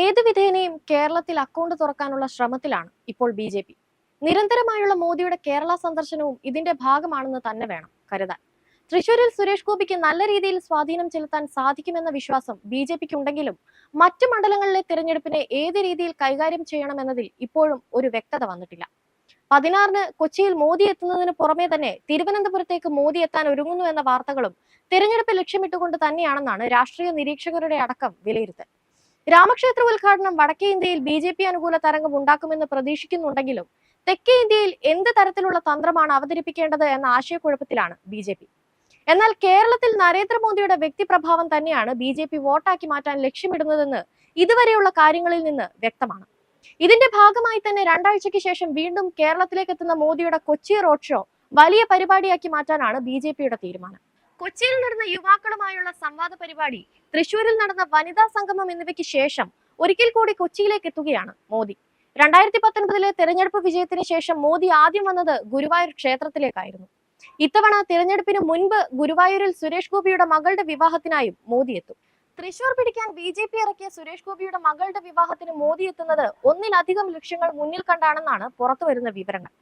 ഏത് വിധേനയും കേരളത്തിൽ അക്കൗണ്ട് തുറക്കാനുള്ള ശ്രമത്തിലാണ് ഇപ്പോൾ ബി. നിരന്തരമായുള്ള മോദിയുടെ കേരള സന്ദർശനവും ഇതിന്റെ ഭാഗമാണെന്ന് തന്നെ വേണം കരുതാൻ. തൃശൂരിൽ സുരേഷ് ഗോപിക്ക് നല്ല രീതിയിൽ സ്വാധീനം ചെലുത്താൻ സാധിക്കുമെന്ന വിശ്വാസം ബി ഉണ്ടെങ്കിലും മറ്റു മണ്ഡലങ്ങളിലെ തിരഞ്ഞെടുപ്പിനെ ഏത് രീതിയിൽ കൈകാര്യം ചെയ്യണമെന്നതിൽ ഇപ്പോഴും ഒരു വ്യക്തത വന്നിട്ടില്ല. 16-ന് കൊച്ചിയിൽ മോദി എത്തുന്നതിന് പുറമെ തന്നെ തിരുവനന്തപുരത്തേക്ക് മോദി എത്താൻ ഒരുങ്ങുന്നു എന്ന വാർത്തകളും തിരഞ്ഞെടുപ്പ് ലക്ഷ്യമിട്ടുകൊണ്ട് തന്നെയാണെന്നാണ് രാഷ്ട്രീയ നിരീക്ഷകരുടെ അടക്കം വിലയിരുത്തൽ. രാമക്ഷേത്ര ഉദ്ഘാടനം വടക്കേ ഇന്ത്യയിൽ ബി അനുകൂല തരംഗം ഉണ്ടാക്കുമെന്ന് പ്രതീക്ഷിക്കുന്നുണ്ടെങ്കിലും തെക്കേ ഇന്ത്യയിൽ എന്ത് തരത്തിലുള്ള തന്ത്രമാണ് അവതരിപ്പിക്കേണ്ടത് എന്ന ആശയക്കുഴപ്പത്തിലാണ് ബി. എന്നാൽ കേരളത്തിൽ നരേന്ദ്രമോദിയുടെ വ്യക്തിപ്രഭാവം തന്നെയാണ് ബി വോട്ടാക്കി മാറ്റാൻ ലക്ഷ്യമിടുന്നതെന്ന് ഇതുവരെയുള്ള കാര്യങ്ങളിൽ നിന്ന് വ്യക്തമാണ്. ഇതിന്റെ ഭാഗമായി തന്നെ രണ്ടാഴ്ചയ്ക്ക് ശേഷം വീണ്ടും കേരളത്തിലേക്ക് എത്തുന്ന മോദിയുടെ കൊച്ചി റോഡ് ഷോ വലിയ പരിപാടിയാക്കി മാറ്റാനാണ് ബി തീരുമാനം. കൊച്ചിയിൽ നടന്ന യുവാക്കളുമായുള്ള സംവാദ പരിപാടി, തൃശൂരിൽ നടന്ന വനിതാ സംഗമം എന്നിവയ്ക്ക് ശേഷം ഒരിക്കൽ കൂടി കൊച്ചിയിലേക്ക് എത്തുകയാണ് മോദി. 2019-ലെ തെരഞ്ഞെടുപ്പ് വിജയത്തിന് ശേഷം മോദി ആദ്യം വന്നത് ഗുരുവായൂർ ക്ഷേത്രത്തിലേക്കായിരുന്നു. ഇത്തവണ തിരഞ്ഞെടുപ്പിന് മുൻപ് ഗുരുവായൂരിൽ സുരേഷ് ഗോപിയുടെ മകളുടെ വിവാഹത്തിനായും മോദി എത്തും. തൃശൂർ പിടിക്കാൻ ബി ഇറക്കിയ സുരേഷ് ഗോപിയുടെ മകളുടെ വിവാഹത്തിന് മോദി എത്തുന്നത് ഒന്നിലധികം ലക്ഷ്യങ്ങൾ മുന്നിൽ കണ്ടാണെന്നാണ് പുറത്തുവരുന്ന വിവരങ്ങൾ.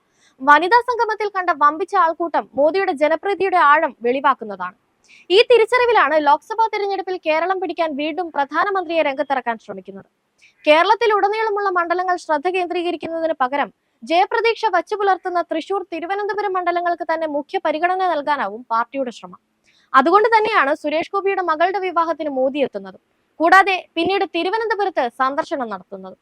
വനിതാ സംഗമത്തിൽ കണ്ട വമ്പിച്ച ആൾക്കൂട്ടം മോദിയുടെ ജനപ്രീതിയുടെ ആഴം വെളിവാക്കുന്നതാണ്. ഈ തിരിച്ചറിവിലാണ് ലോക്സഭാ തിരഞ്ഞെടുപ്പിൽ കേരളം പിടിക്കാൻ വീണ്ടും പ്രധാനമന്ത്രിയെ രംഗത്തിറക്കാൻ ശ്രമിക്കുന്നത്. കേരളത്തിൽ ഉടനീളമുള്ള മണ്ഡലങ്ങൾ ശ്രദ്ധ കേന്ദ്രീകരിക്കുന്നതിന് പകരം ജയപ്രതീക്ഷ വച്ചുപുലർത്തുന്ന തൃശൂർ, തിരുവനന്തപുരം മണ്ഡലങ്ങൾക്ക് തന്നെ മുഖ്യ പരിഗണന നൽകാനാവും പാർട്ടിയുടെ ശ്രമം. അതുകൊണ്ട് തന്നെയാണ് സുരേഷ് ഗോപിയുടെ മകളുടെ വിവാഹത്തിന് മോദി എത്തുന്നത്. കൂടാതെ പിന്നീട് തിരുവനന്തപുരത്ത് സന്ദർശനം നടത്തുന്നത്.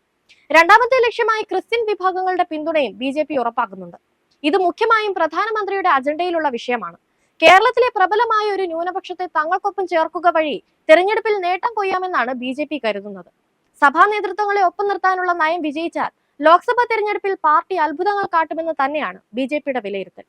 രണ്ടാമത്തെ ലക്ഷ്യമായി ക്രിസ്ത്യൻ വിഭാഗങ്ങളുടെ പിന്തുണയും ബി ഉറപ്പാക്കുന്നുണ്ട്. ഇത് മുഖ്യമായും പ്രധാനമന്ത്രിയുടെ അജണ്ടയിലുള്ള വിഷയമാണ്. കേരളത്തിലെ പ്രബലമായ ഒരു ന്യൂനപക്ഷത്തെ തങ്ങൾക്കൊപ്പം ചേർക്കുക വഴി തെരഞ്ഞെടുപ്പിൽ നേട്ടം കൊയ്യാമെന്നാണ് ബി കരുതുന്നത്. സഭാ നേതൃത്വങ്ങളെ ഒപ്പം നിർത്താനുള്ള നയം വിജയിച്ചാൽ ലോക്സഭാ തെരഞ്ഞെടുപ്പിൽ പാർട്ടി അത്ഭുതങ്ങൾ കാട്ടുമെന്ന് തന്നെയാണ് ബി വിലയിരുത്തൽ.